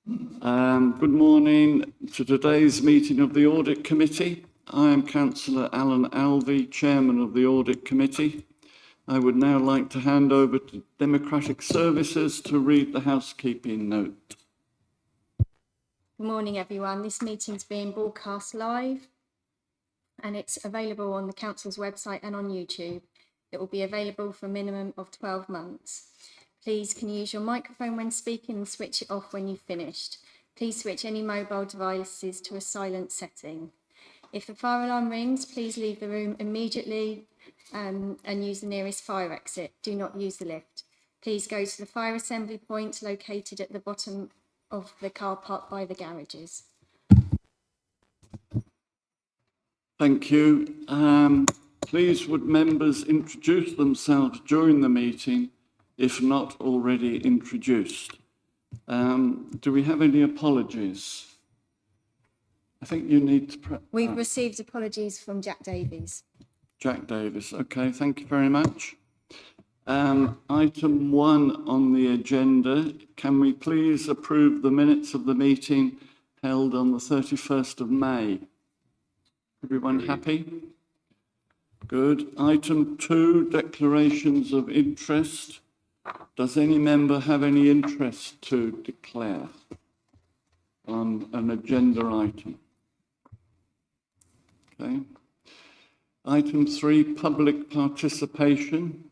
Good morning to today's meeting of the Audit Committee. I am Councillor Alan Alvey, Chairman of the Audit Committee. I would now like to hand over to Democratic Services to read the housekeeping note. Good morning, everyone. This meeting is being broadcast live and it's available on the Council's website and on YouTube. It will be available for a minimum of 12 months. Please can you use your microphone when speaking and switch it off when you've finished. Please switch any mobile devices to a silent setting. If the fire alarm rings, please leave the room immediately and use the nearest fire exit. Do not use the lift. Please go to the fire assembly point located at the bottom of the car park by the garages. Thank you. Please would members introduce themselves during the meeting if not already introduced. Do we have any apologies? I think you need to... We've received apologies from Jack Davies. Jack Davies, okay, thank you very much. Item 1 on the agenda, can we please approve the minutes of the meeting held on the 31st of May? Everyone happy? Good. Item 2, declarations of interest. Does any member have any interest to declare on an agenda item? Okay. Item 3, public participation.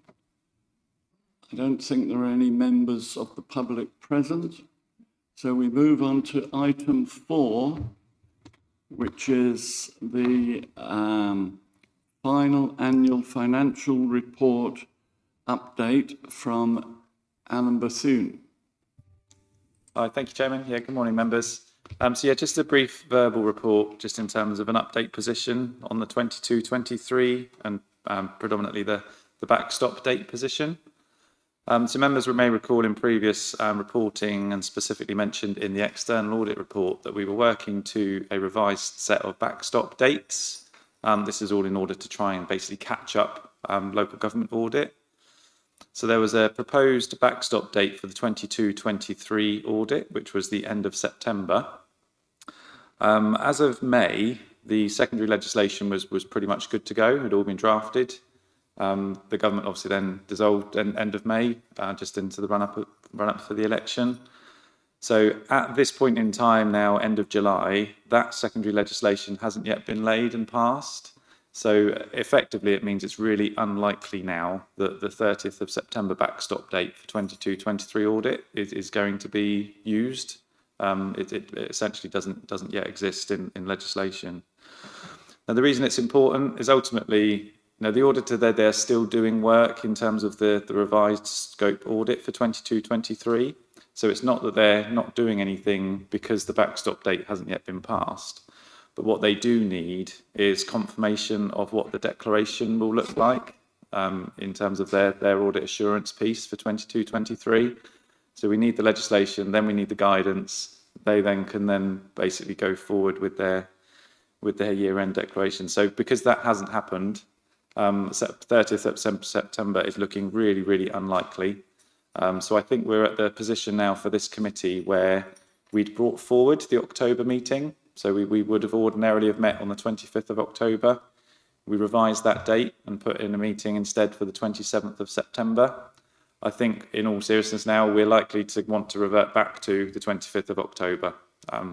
I don't think there are any members of the public present. So we move on to item 4, which is the final annual financial report update from Alan Bethune. Hi, thank you, Chairman. Yeah, good morning, members. Just a brief verbal report, just in terms of an update position on the 22-23 and predominantly the backstop date position. So members may recall in previous reporting and specifically mentioned in the external audit report that we were working to a revised set of backstop dates. This is all in order to try and basically catch up local government audit. So there was a proposed backstop date for the 22-23 audit, which was the end of September. As of May, the secondary legislation was pretty much good to go, had all been drafted. The government obviously then dissolved end of May, just into the run up for the election. So at this point in time now, end of July, that secondary legislation hasn't yet been laid and passed. So effectively, it means it's really unlikely now that the 30th of September backstop date for 22-23 audit is going to be used. It essentially doesn't yet exist in legislation. Now, the reason it's important is ultimately, the auditor, they're still doing work in terms of the revised scope audit for 22-23. So it's not that they're not doing anything because the backstop date hasn't yet been passed. But what they do need is confirmation of what the declaration will look like in terms of their audit assurance piece for 22-23. So we need the legislation, then we need the guidance. They then can basically go forward with their year-end declaration. So because that hasn't happened, 30th of September is looking really, really unlikely. So I think we're at the position now for this committee where we'd brought forward the October meeting. So we would have ordinarily have met on the 25th of October. We revised that date and put in a meeting instead for the 27th of September. I think in all seriousness now, we're likely to want to revert back to the 25th of October.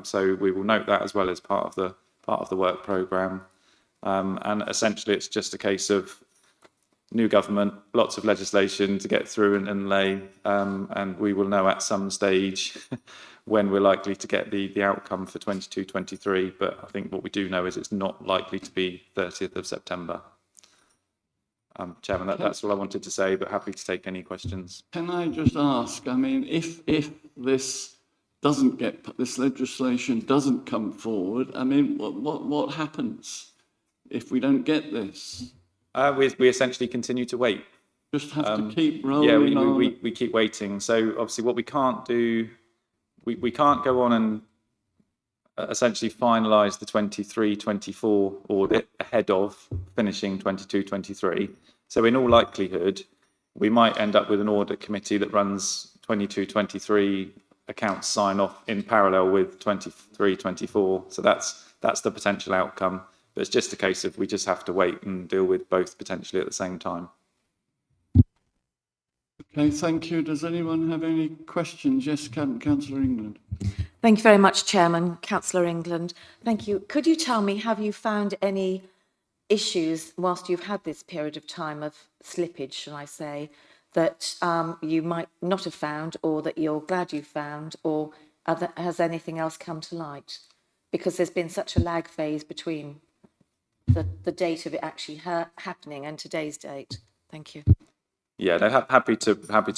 So we will note that as well as part of the work programme. And essentially it's just a case of new government, lots of legislation to get through and lay, and we will know at some stage when we're likely to get the outcome for 22-23, but I think what we do know is it's not likely to be 30th of September. Chairman, that's all I wanted to say, but happy to take any questions. Can I just ask, I mean, if this legislation doesn't come forward, I mean, what happens if we don't get this? We essentially continue to wait. Just have to keep rolling on. We keep waiting. So obviously what we can't do, we can't go on and essentially finalise the 23-24 audit ahead of finishing 22-23. So in all likelihood, we might end up with an audit committee that runs 22-23 accounts sign off in parallel with 23, 24. So that's the potential outcome. But it's just a case of we just have to wait and deal with both potentially at the same time. Okay, thank you. Does anyone have any questions? Yes, Councillor England. Thank you very much, Chairman. Councillor England. Thank you. Could you tell me, have you found any issues whilst you've had this period of time of slippage, shall I say, that you might not have found, or that you're glad you found, or has anything else come to light? Because there's been such a lag phase between the date of it actually happening and today's date. Thank you. Yeah, no, happy to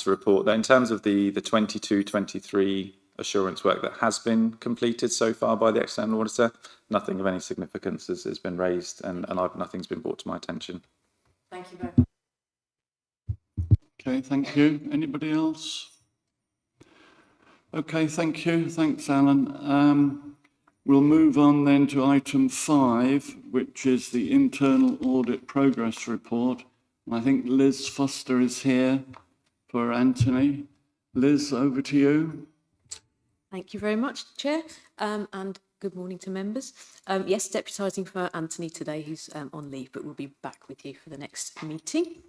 report that in terms of the 22-23 assurance work that has been completed so far by the external auditor, nothing of any significance has been raised, and nothing's been brought to my attention. Thank you very much. Okay, thank you. Anybody else? Okay, thank you. Thanks, Alan. We'll move on then to item 5, which is the internal audit progress report. I think Liz Foster is here for Anthony. Liz, over to you. Thank you very much, Chair, and good morning to members. Yes, deputising for Anthony today, who's on leave, but we'll be back with you for the next meeting.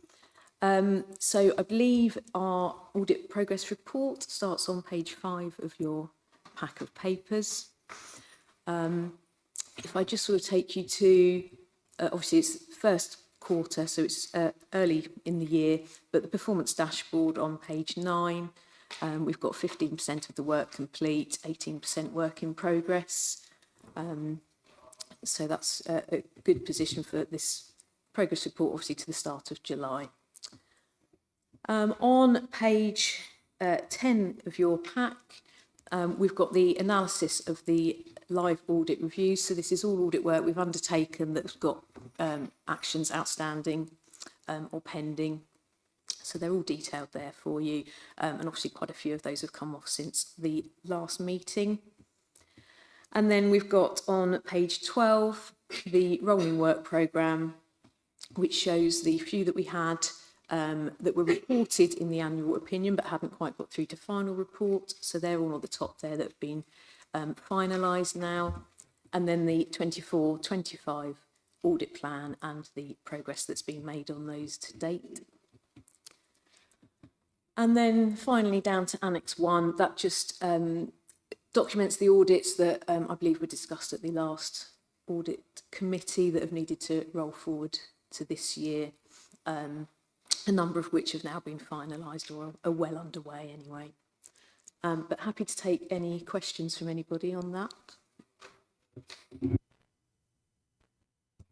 So I believe our audit progress report starts on page 5 of your pack of papers. If I just sort of take you to, obviously it's first quarter, so it's early in the year, but the performance dashboard on page 9, we've got 15% of the work complete, 18% work in progress. So that's a good position for this progress report, obviously to the start of July. On page 10 of your pack, we've got the analysis of the live audit reviews. So this is all audit work we've undertaken that's got actions outstanding or pending. So they're all detailed there for you. And obviously quite a few of those have come off since the last meeting. And then we've got on page 12, the rolling work programme, which shows the few that we had that were reported in the annual opinion but hadn't quite got through to final report. So they're all at the top there that have been finalised now. And then the 24-25 audit plan and the progress that's been made on those to date. And then finally down to Annex 1, that just documents the audits that I believe were discussed at the last audit committee that have needed to roll forward to this year, a number of which have now been finalised or are well underway anyway. But happy to take any questions from anybody on that.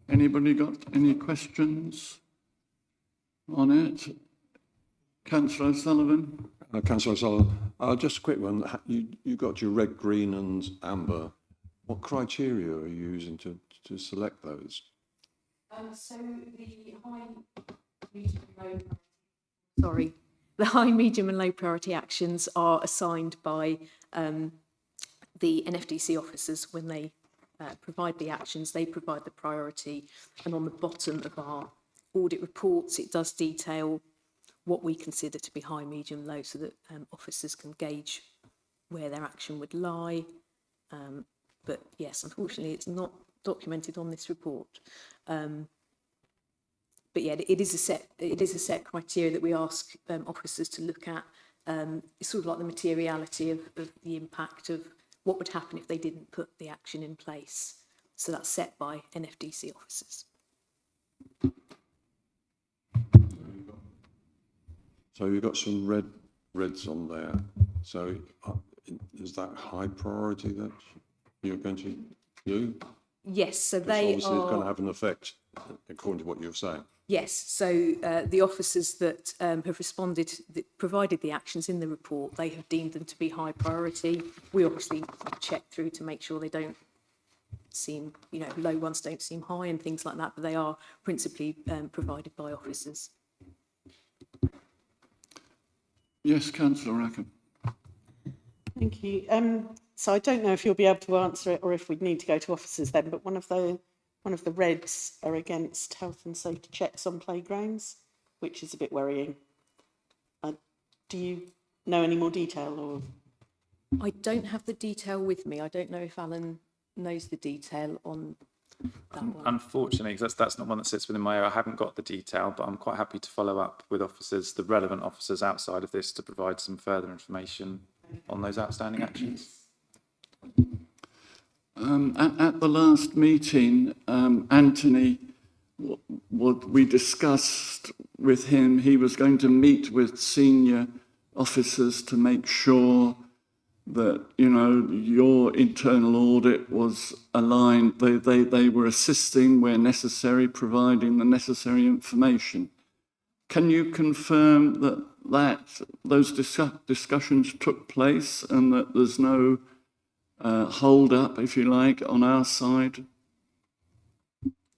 Anybody got any questions on it? Councillor O'Sullivan. Councillor O'Sullivan, just a quick one. You got your red, green and amber. What criteria are you using to select those? So the high, medium and low priority actions are assigned by the NFDC officers when they provide the actions. They provide the priority, and on the bottom of our audit reports it does detail what we consider to be high, medium, low, so that officers can gauge where their action would lie. But yes, unfortunately it's not documented on this report. But yeah, it is a set criteria that we ask officers to look at. It's sort of like the materiality of the impact of what would happen if they didn't put the action in place. So that's set by NFDC officers. So you've got some reds on there. So is that high priority that you're going to do? Yes, so Because they obviously are. it's going to have an effect according to what you're saying. Yes, so the officers that have responded, that provided the actions in the report, they have deemed them to be high priority. We obviously check through to make sure they don't seem, low ones don't seem high and things like that, but they are principally provided by officers. Yes, Councillor Rackham. Thank you. So I don't know if you'll be able to answer it or if we'd need to go to officers then, but one of the reds are against health and safety checks on playgrounds, which is a bit worrying. Do you know any more detail or? I don't have the detail with me. I don't know if Alan knows the detail on that one. Unfortunately, 'cause that's not one that sits within my area. I haven't got the detail, but I'm quite happy to follow up with officers, the relevant officers outside of this, to provide some further information on those outstanding actions. At the last meeting, Anthony, what we discussed with him, he was going to meet with senior officers to make sure that, you know, your internal audit was aligned. They were assisting where necessary, providing the necessary information. Can you confirm that those discussions took place and that there's no hold up, if you like, on our side?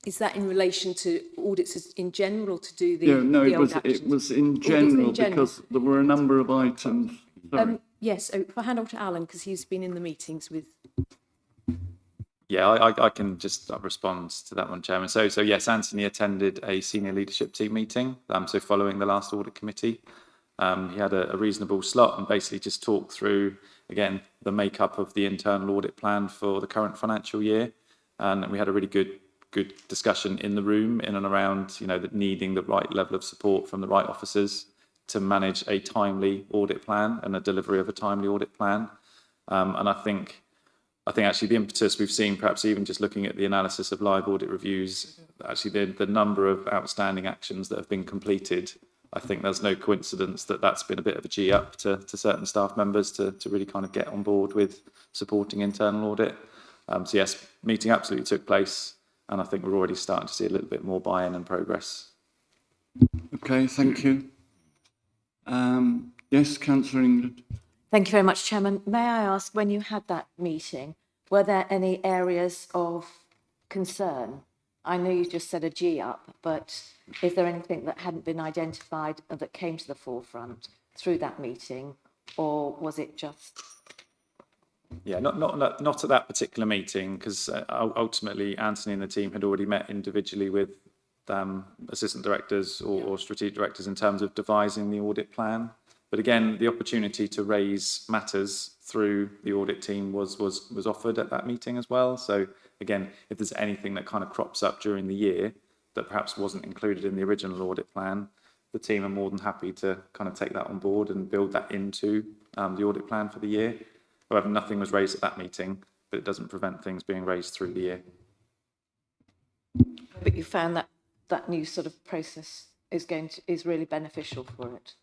Is that in relation to audits in general, or to do the, Yeah, no, the it old was actions? in general, general. because there were a number of items. Sorry. Yes, so if I hand over to Alan, because he's been in the meetings with... Yeah, I can just respond to that one, Chairman. So yes, Anthony attended a senior leadership team meeting. So following the last audit committee, he had a reasonable slot and basically just talked through, again, the makeup of the internal audit plan for the current financial year. And we had a really good discussion in the room, in and around, you know, needing the right level of support from the right officers to manage a timely audit plan and a delivery of a timely audit plan. And I think actually the impetus we've seen, perhaps even just looking at the analysis of live audit reviews, actually the number of outstanding actions that have been completed, I think there's no coincidence that that's been a bit of a G up to certain staff members to really kind of get on board with supporting internal audit. So yes, meeting absolutely took place, and I think we're already starting to see a little bit more buy-in and progress. Okay, thank you. Yes, Councillor England. Thank you very much, Chairman. May I ask, when you had that meeting, were there any areas of concern? I know you just said a G up, but is there anything that hadn't been identified and that came to the forefront through that meeting, or was it just... Yeah, not at that particular meeting, because ultimately Anthony and the team had already met individually with assistant directors or strategic directors in terms of devising the audit plan. But again, the opportunity to raise matters through the audit team was offered at that meeting as well. So again, if there's anything that kind of crops up during the year that perhaps wasn't included in the original audit plan, the team are more than happy to kind of take that on board and build that into the audit plan for the year. However, nothing was raised at that meeting, but it doesn't prevent things being raised through the year. But you found that new sort of process is really beneficial for it?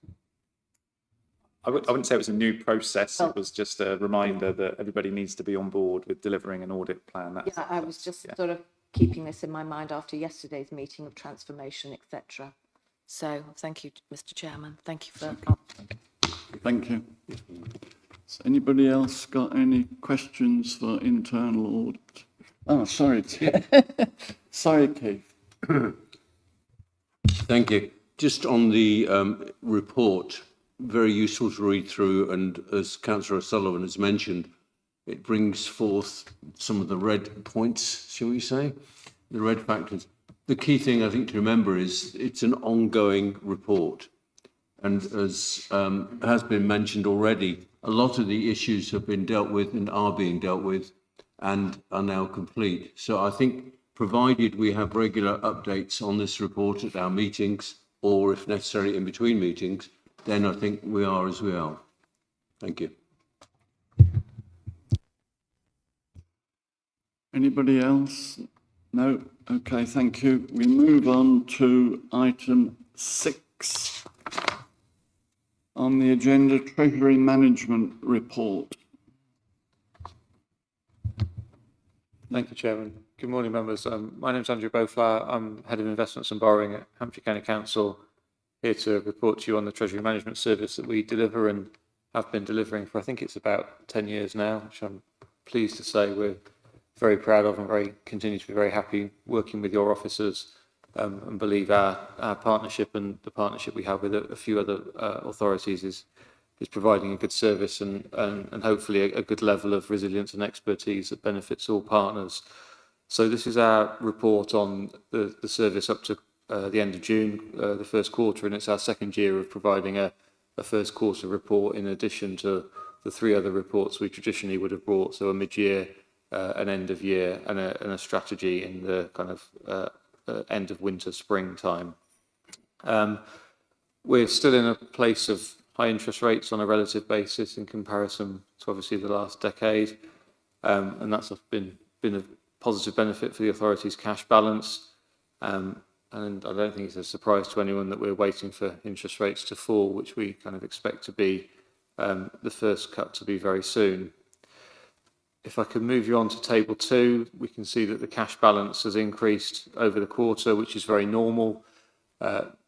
I wouldn't say it was a new process. It was just a reminder that everybody needs to be on board with delivering an audit plan. I was just sort of keeping this in my mind after yesterday's meeting of transformation, etc. So thank you, Mr. Chairman. Thank you for... Thank you. Has anybody else got any questions for internal audit? Oh, sorry. Sorry, Keith. Thank you. Just on the report, very useful to read through, and as Councillor O'Sullivan has mentioned, it brings forth some of the red points, shall we say, the red factors. The key thing I think to remember is it's an ongoing report, and as has been mentioned already, a lot of the issues have been dealt with and are being dealt with and are now complete. So I think provided we have regular updates on this report at our meetings, or if necessary in between meetings, then I think we are as we are. Thank you. Anybody else? No? Okay, thank you. We move on to item 6 on the agenda, Treasury Management Report. Thank you, Chairman. Good morning, members. My name is Andrew Beauflower. I'm Head of Investments and Borrowing at Hampshire County Council, here to report to you on the Treasury Management Service that we deliver and have been delivering for, I think it's about 10 years now, which I'm pleased to say we're very proud of and continue to be very happy working with your officers, and believe our partnership and the partnership we have with a few other authorities is providing a good service and hopefully a good level of resilience and expertise that benefits all partners. So this is our report on the service up to the end of June, the first quarter, and it's our second year of providing a first quarter report in addition to the three other reports we traditionally would have brought, so a mid-year, an end of year, and a strategy in the kind of end of winter, spring time. We're still in a place of high interest rates on a relative basis in comparison to obviously the last decade, and that's been a positive benefit for the authority's cash balance. And I don't think it's a surprise to anyone that we're waiting for interest rates to fall, which we kind of expect to be the first cut to be very soon. If I could move you on to table 2, we can see that the cash balance has increased over the quarter, which is very normal.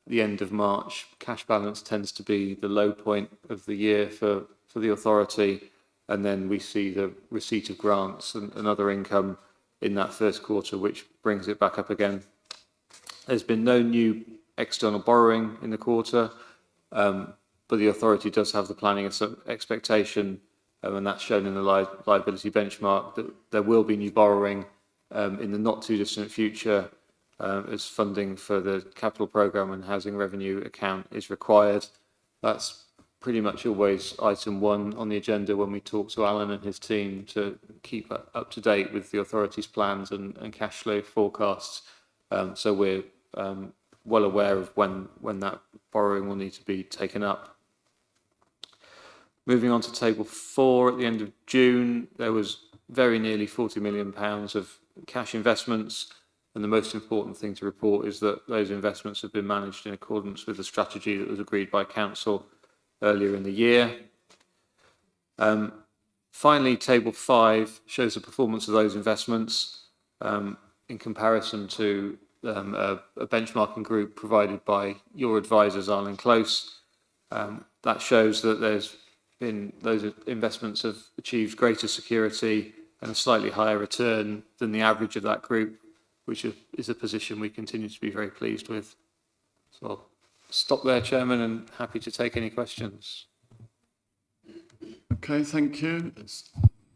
The end of March, cash balance tends to be the low point of the year for the authority, and then we see the receipt of grants and other income in that first quarter, which brings it back up again. There's been no new external borrowing in the quarter, but the authority does have the planning expectation, and that's shown in the liability benchmark, that there will be new borrowing in the not too distant future as funding for the capital programme and housing revenue account is required. That's pretty much always item 1 on the agenda when we talk to Alan and his team to keep up to date with the authority's plans and cash flow forecasts. So we're well aware of when that borrowing will need to be taken up. Moving on to table 4, at the end of June, there was very nearly £40 million of cash investments. And the most important thing to report is that those investments have been managed in accordance with the strategy that was agreed by Council earlier in the year. Finally, table 5 shows the performance of those investments in comparison to a benchmarking group provided by your advisors, Arlen Close. That shows that those investments have achieved greater security and a slightly higher return than the average of that group, which is a position we continue to be very pleased with. So I'll stop there, Chairman, and happy to take any questions. Okay, thank you. Has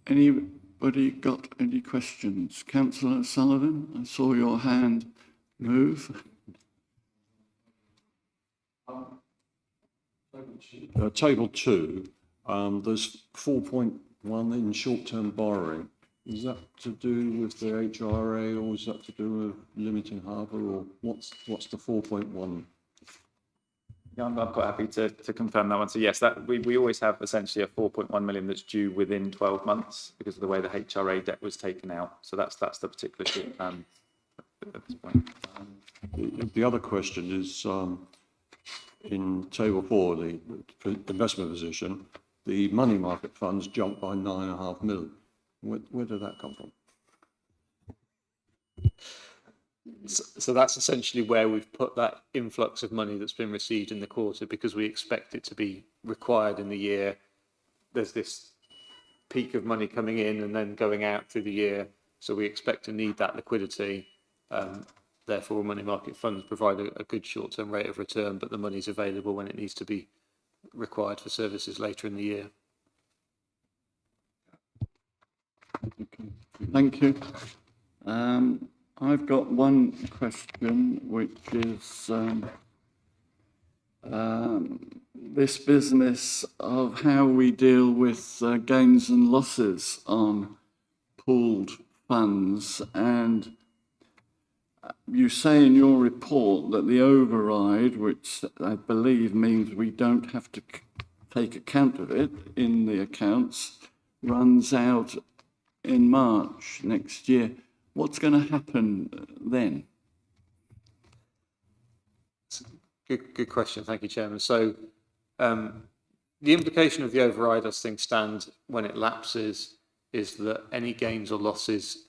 anybody got any questions? Councillor Sullivan, I saw your hand move. Table 2, there's 4.1 in short-term borrowing. Is that to do with the HRA, or is that to do with limiting harbour, or what's the 4.1? Yeah, I'm quite happy to confirm that one. So yes, we always have essentially a 4.1 million that's due within 12 months because of the way the HRA debt was taken out. So that's the particular short at this point. The other question is, in table 4, the investment position, the money market funds jumped by 9.5 million. Where did that come from? So that's essentially where we've put that influx of money that's been received in the quarter, because we expect it to be required in the year. There's this peak of money coming in and then going out through the year, so we expect to need that liquidity. Therefore, money market funds provide a good short-term rate of return, but the money's available when it needs to be required for services later in the year. Okay, thank you. I've got one question, which is this business of how we deal with gains and losses on pooled funds. And you say in your report that the override, which I believe means we don't have to take account of it in the accounts, runs out in March next year. What's going to happen then? Good question. Thank you, Chairman. So the implication of the override as things stand when it lapses is that any gains or losses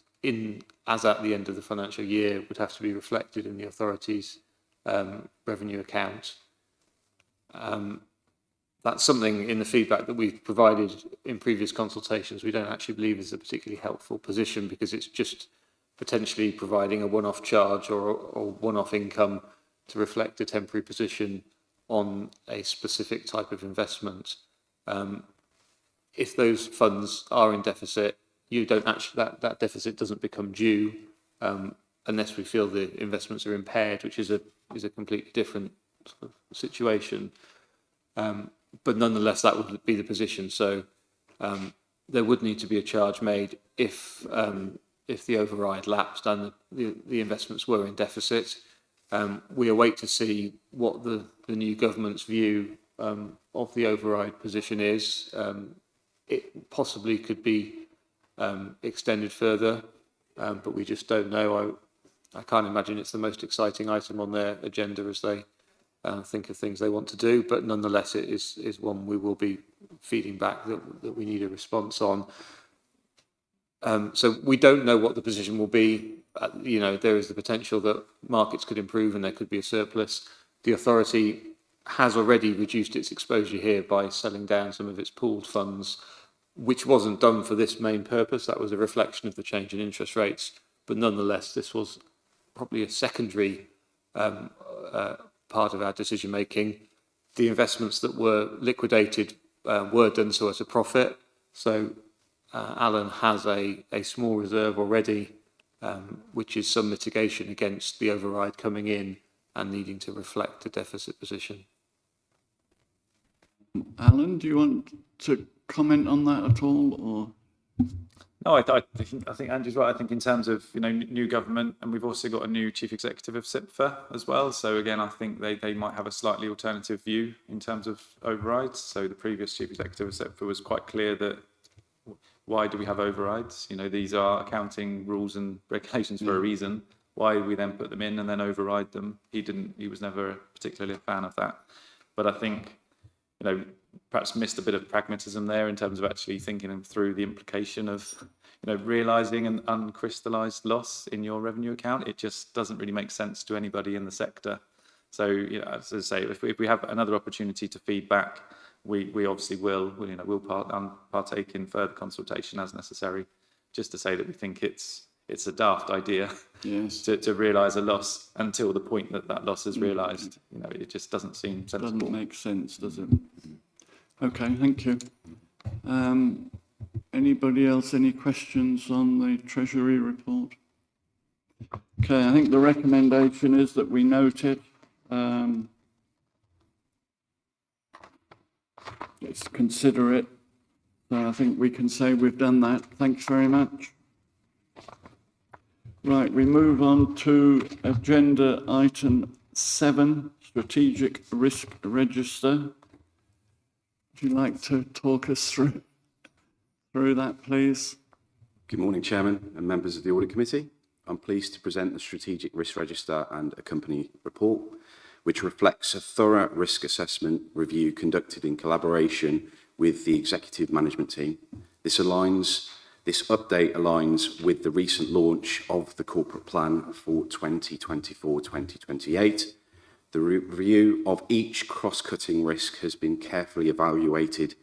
as at the end of the financial year would have to be reflected in the authority's revenue account. That's something in the feedback that we've provided in previous consultations we don't actually believe is a particularly helpful position, because it's just potentially providing a one-off charge or one-off income to reflect a temporary position on a specific type of investment. If those funds are in deficit, you don't actually that deficit doesn't become due unless we feel the investments are impaired, which is a completely different sort of situation. But nonetheless, that would be the position. So there would need to be a charge made if the override lapsed and the investments were in deficit. We await to see what the new government's view of the override position is. It possibly could be extended further, but we just don't know. I can't imagine it's the most exciting item on their agenda as they think of things they want to do, but nonetheless it is one we will be feeding back that we need a response on. So we don't know what the position will be. There is the potential that markets could improve and there could be a surplus. The authority has already reduced its exposure here by selling down some of its pooled funds, which wasn't done for this main purpose. That was a reflection of the change in interest rates. But nonetheless, this was probably a secondary part of our decision making. The investments that were liquidated were done so at a profit. So Alan has a small reserve already, which is some mitigation against the override coming in and needing to reflect a deficit position. Alan, do you want to comment on that at all, or? No, I think Andrew's right. I think in terms of new government, and we've also got a new chief executive of SIPFA as well. So again, I think they might have a slightly alternative view in terms of overrides. So the previous chief executive of SIPFA was quite clear that why do we have overrides? These are accounting rules and regulations for a reason. Why we then put them in and then override them? He was never particularly a fan of that. But I think perhaps missed a bit of pragmatism there in terms of actually thinking through the implication of, realising an uncrystallised loss in your revenue account. It just doesn't really make sense to anybody in the sector. So, as I say, if we have another opportunity to feed back, we obviously will partake in further consultation as necessary, just to say that we think it's a daft idea to realise a loss until the point that loss is realised. It just doesn't seem sensible. Doesn't make sense, does it? Okay, thank you. Anybody else, any questions on the Treasury report? Okay, I think the recommendation is that we note it. Let's consider it. So I think we can say we've done that. Thanks very much. Right, we move on to agenda item 7, Strategic Risk Register. Would you like to talk us through that, please? Good morning, Chairman and members of the Audit Committee. I'm pleased to present the Strategic Risk Register and accompanying report, which reflects a thorough risk assessment review conducted in collaboration with the executive management team. This update aligns with the recent launch of the corporate plan for 2024-2028. The review of each cross-cutting risk has been carefully evaluated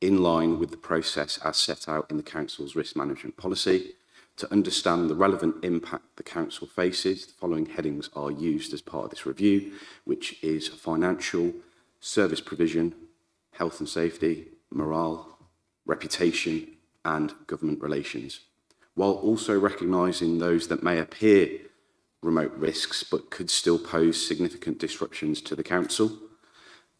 in line with the process as set out in the Council's risk management policy. To understand the relevant impact the Council faces, the following headings are used as part of this review, which is financial, service provision, health and safety, morale, reputation, and government relations, while also recognising those that may appear remote risks but could still pose significant disruptions to the Council.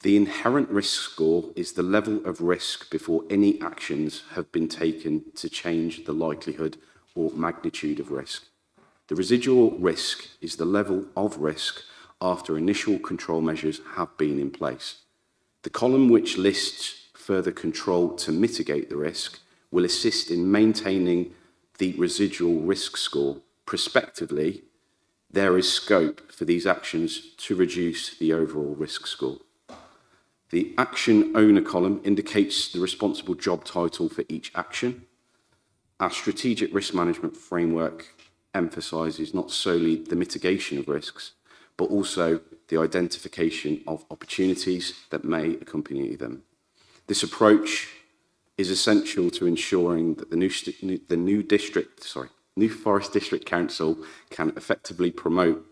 The inherent risk score is the level of risk before any actions have been taken to change the likelihood or magnitude of risk. The residual risk is the level of risk after initial control measures have been in place. The column which lists further control to mitigate the risk will assist in maintaining the residual risk score. Prospectively, there is scope for these actions to reduce the overall risk score. The action owner column indicates the responsible job title for each action. Our strategic risk management framework emphasises not solely the mitigation of risks, but also the identification of opportunities that may accompany them. This approach is essential to ensuring that the New Forest District Council can effectively promote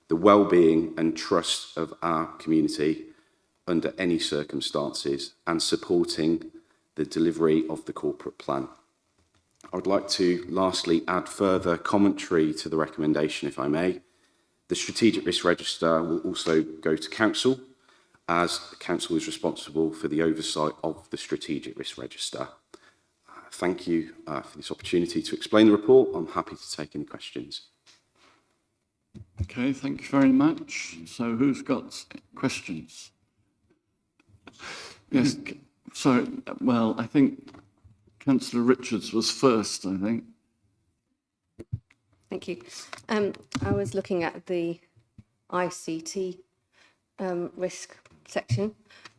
the well-being and trust of our community under any circumstances and supporting the delivery of the corporate plan. I would like to lastly add further commentary to the recommendation, if I may. The Strategic Risk Register will also go to Council, as the Council is responsible for the oversight of the Strategic Risk Register. thank you for this opportunity to explain the report. I'm happy to take any questions. Okay, thank you very much. So who's got questions? Yes, sorry, well, I think Councillor Richards was first, I think. Thank you. I was looking at the ICT risk section,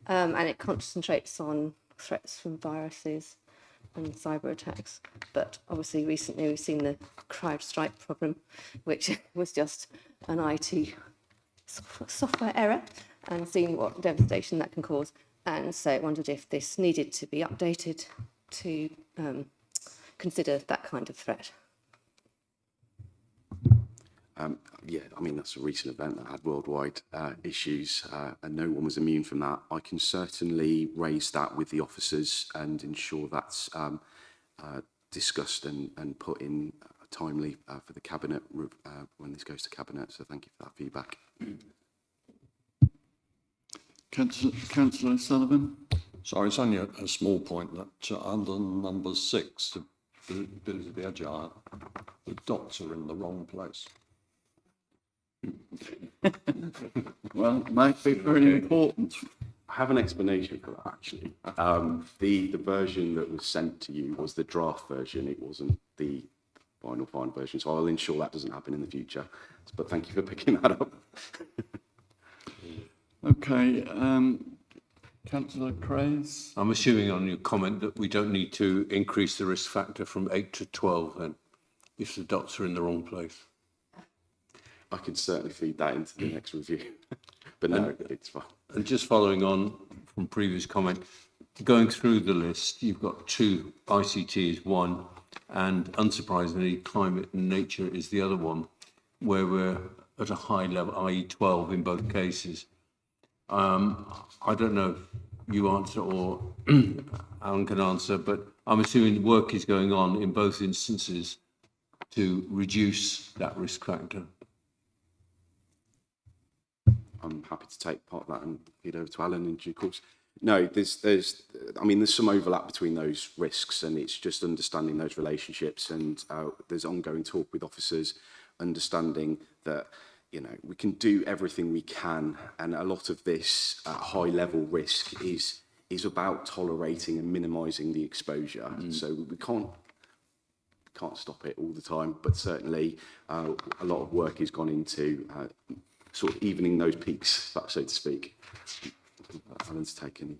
and it concentrates on threats from viruses and cyber attacks. But obviously, recently we've seen the CrowdStrike problem, which was just an IT software error, and seen what devastation that can cause. And so I wondered if this needed to be updated to consider that kind of threat. Yeah, I mean, that's a recent event that had worldwide issues and no one was immune from that. I can certainly raise that with the officers and ensure that's discussed and put in timely for the Cabinet when this goes to Cabinet. So thank you for that feedback. Councillor Sullivan? Sorry, it's only a small point that under number 6, the ability to be agile, the dots are in the wrong place. Well, it might be very important. I have an explanation for that, actually. The version that was sent to you was the draft version. It wasn't the final version. So I'll ensure that doesn't happen in the future. But thank you for picking that up. Okay, Councillor Craze? I'm assuming on your comment that we don't need to increase the risk factor from 8 to 12 then, if the dots are in the wrong place. I can certainly feed that into the next review. But no, it's fine. And just following on from previous comment, going through the list, you've got 2 ICTs, 1, and unsurprisingly, climate and nature is the other one, where we're at a high level, i.e. 12 in both cases. I don't know if you answer or Alan can answer, but I'm assuming work is going on in both instances to reduce that risk factor. I'm happy to take part of that and feed over to Alan in due course. No, there's some overlap between those risks, and it's just understanding those relationships. And there's ongoing talk with officers, understanding that we can do everything we can, and a lot of this high-level risk is about tolerating and minimising the exposure. So we can't stop it all the time, but certainly a lot of work has gone into sort of evening those peaks, so to speak. Alan's taken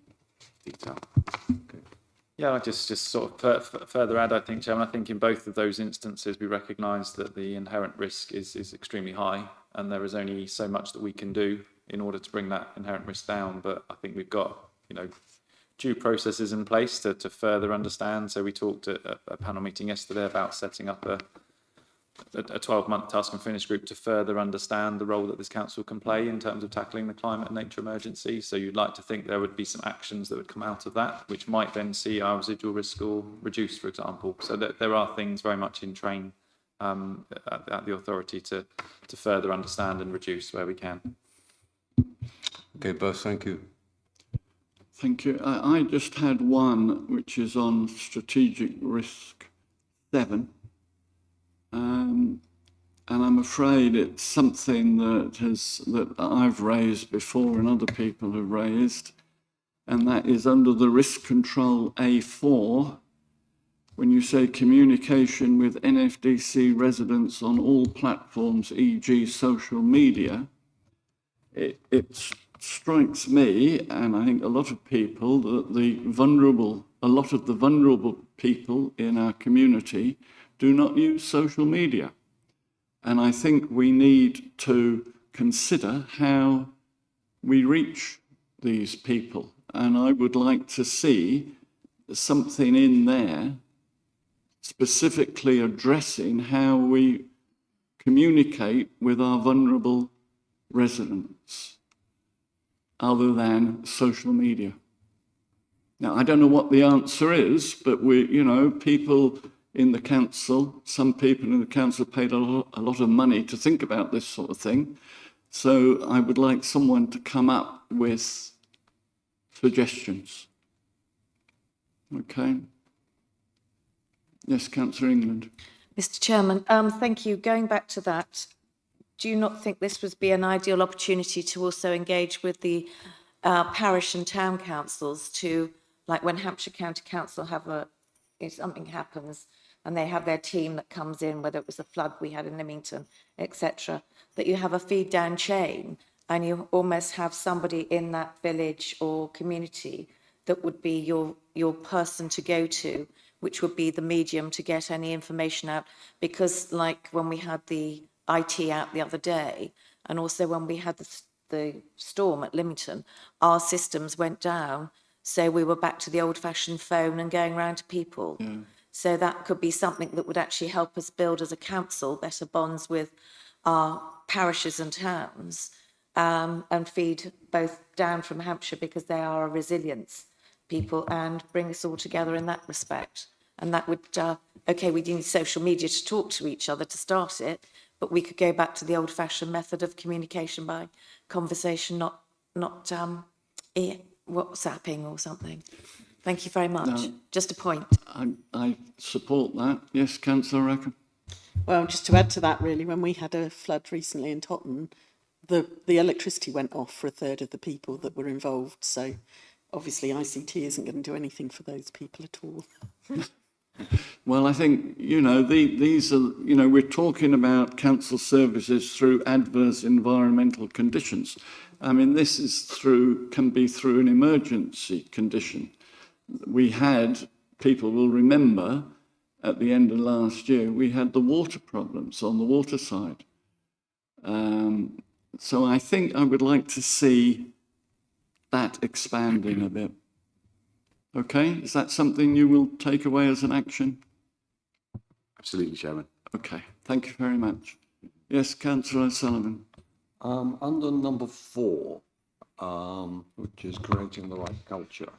detail. Okay. Yeah, I'll just sort of further add, I think, Chairman, I think in both of those instances we recognise that the inherent risk is extremely high, and there is only so much that we can do in order to bring that inherent risk down. But I think we've got, due processes in place to further understand. So we talked at a panel meeting yesterday about setting up a 12-month task and finish group to further understand the role that this council can play in terms of tackling the climate and nature emergency. So you'd like to think there would be some actions that would come out of that, which might then see our residual risk score reduced, for example. So that there are things very much in train at the authority to further understand and reduce where we can. Okay, both, thank you. Thank you. I just had one, which is on strategic risk 7. And I'm afraid it's something that I've raised before and other people have raised, and that is under the risk control A4, when you say communication with NFDC residents on all platforms, e.g. social media, it strikes me, and I think a lot of people, that a lot of the vulnerable people in our community do not use social media. And I think we need to consider how we reach these people. And I would like to see something in there specifically addressing how we communicate with our vulnerable residents other than social media. Now, I don't know what the answer is, but people in the council, some people in the council paid a lot of money to think about this sort of thing. So I would like someone to come up with suggestions. Okay. Yes, Councillor England. Mr. Chairman, thank you. Going back to that, do you not think this would be an ideal opportunity to also engage with the parish and town councils to, like when Hampshire County Council if something happens and they have their team that comes in, whether it was a flood we had in Leamington, etc., that you have a feed down chain and you almost have somebody in that village or community that would be your person to go to, which would be the medium to get any information out. Because like when we had the IT out the other day, and also when we had the storm at Leamington, our systems went down. So we were back to the old fashioned phone and going round to people. Yeah. So that could be something that would actually help us build as a council better bonds with our parishes and towns, and feed both down from Hampshire, because they are a resilience people, and bring us all together in that respect. And that would, okay, we need social media to talk to each other to start it, but we could go back to the old fashioned method of communication by conversation, not WhatsApping or something. Thank you very much. No. Just a point. I support that. Yes, Councillor Rackham. Well, just to add to that, really, when we had a flood recently in Totton, the electricity went off for a third of the people that were involved. So obviously ICT isn't going to do anything for those people at all. Well, I think, these are, we're talking about council services through adverse environmental conditions. I mean, this is can be through an emergency condition. We had, people will remember, at the end of last year, we had the water problems on the water side. So I think I would like to see that expanding a bit. Okay, is that something you will take away as an action? Absolutely, Chairman. Okay, thank you very much. Yes, Councillor O'Sullivan. Under number 4, which is creating the right culture,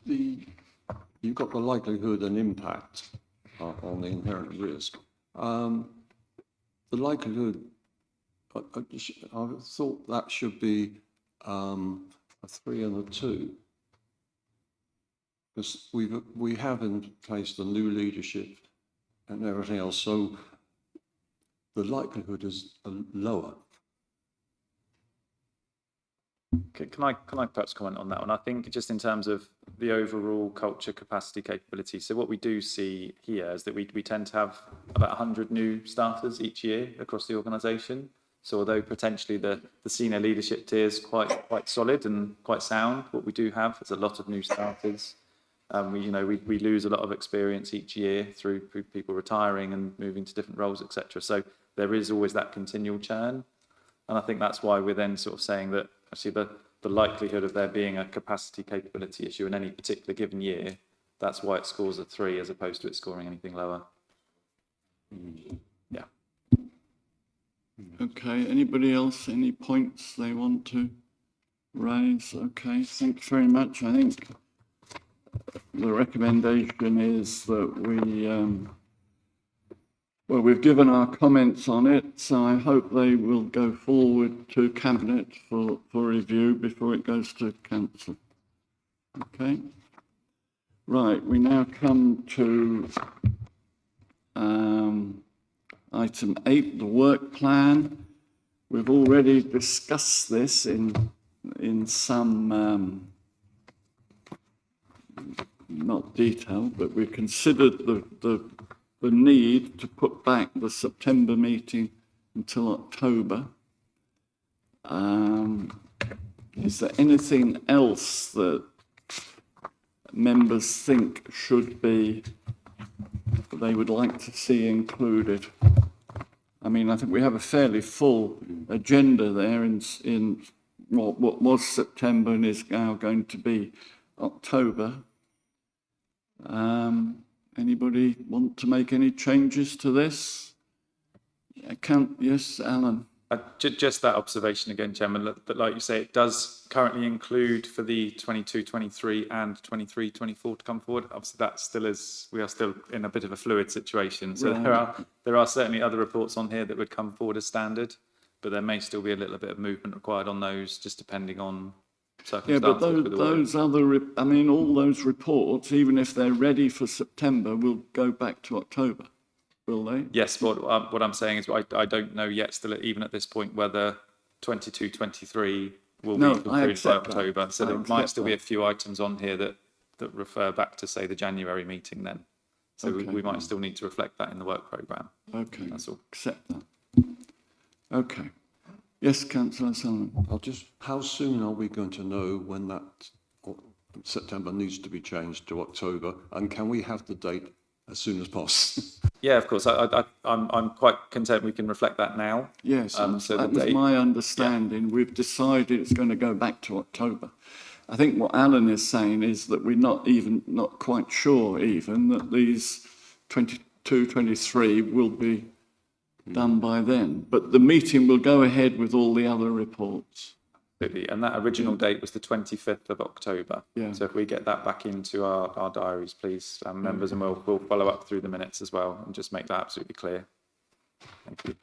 you've got the likelihood and impact on the inherent risk. The likelihood, I thought that should be a 3 and a 2. Because we have in place the new leadership and everything else, so the likelihood is lower. Can I perhaps comment on that one? I think just in terms of the overall culture, capacity, capability. So what we do see here is that we tend to have about 100 new starters each year across the organisation. So although potentially the senior leadership tier is quite solid and quite sound, what we do have is a lot of new starters. We lose a lot of experience each year through people retiring and moving to different roles, etc. So there is always that continual churn. And I think that's why we're then sort of saying that actually the likelihood of there being a capacity capability issue in any particular given year, that's why it scores a 3 as opposed to it scoring anything lower. Yeah. Okay, anybody else, any points they want to raise? Okay, thanks very much. I think the recommendation is that we've given our comments on it, so I hope they will go forward to Cabinet for review before it goes to Council. Okay. Right, we now come to item 8, the work plan. We've already discussed this in some not detail, but we considered the need to put back the September meeting until October. Is there anything else that members think should be, they would like to see included? I mean, I think we have a fairly full agenda there in what was September and is now going to be October. Anybody want to make any changes to this? Yes, Alan. Just that observation again, Chairman, that like you say, it does currently include for the 22-23 and 23-24 to come forward. Obviously, that still is, we are still in a bit of a fluid situation. So Right. there are certainly other reports on here that would come forward as standard, but there may still be a little bit of movement required on those, just depending on Yeah, but circumstances with the wording. those other, I mean, all those reports, even if they're ready for September, will go back to October, will they? Yes, what I'm saying is I don't know yet, still even at this point, whether 22-23 will No, be I concluded by accept that. October. So I there might accept still be that. a few items on here that refer back to, say, the January meeting then. So Okay. we might still need to reflect that in the work programme. Okay, That's all. accept that. Okay. Yes, councillor Sullivan. How soon are we going to know when that September needs to be changed to October? And can we have the date as soon as possible? Yeah, of course. I'm quite content we can reflect that now. Yes, So the that was date- my understanding. We've decided it's going to go back to October. I think what Alan is saying is that we're not quite sure even that these 22, 23 will be done by then. But the meeting will go ahead with all the other reports. Absolutely. And that original date was the 25th of October. Yeah. So if we get that back into our diaries, please, members, and we'll follow up through the minutes as well and just make that absolutely clear. Thank you.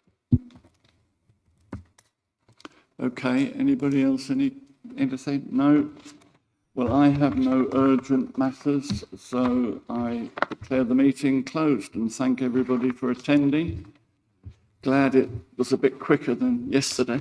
Okay, anybody else anything? No? Well, I have no urgent matters, so I declare the meeting closed and thank everybody for attending. Glad it was a bit quicker than yesterday.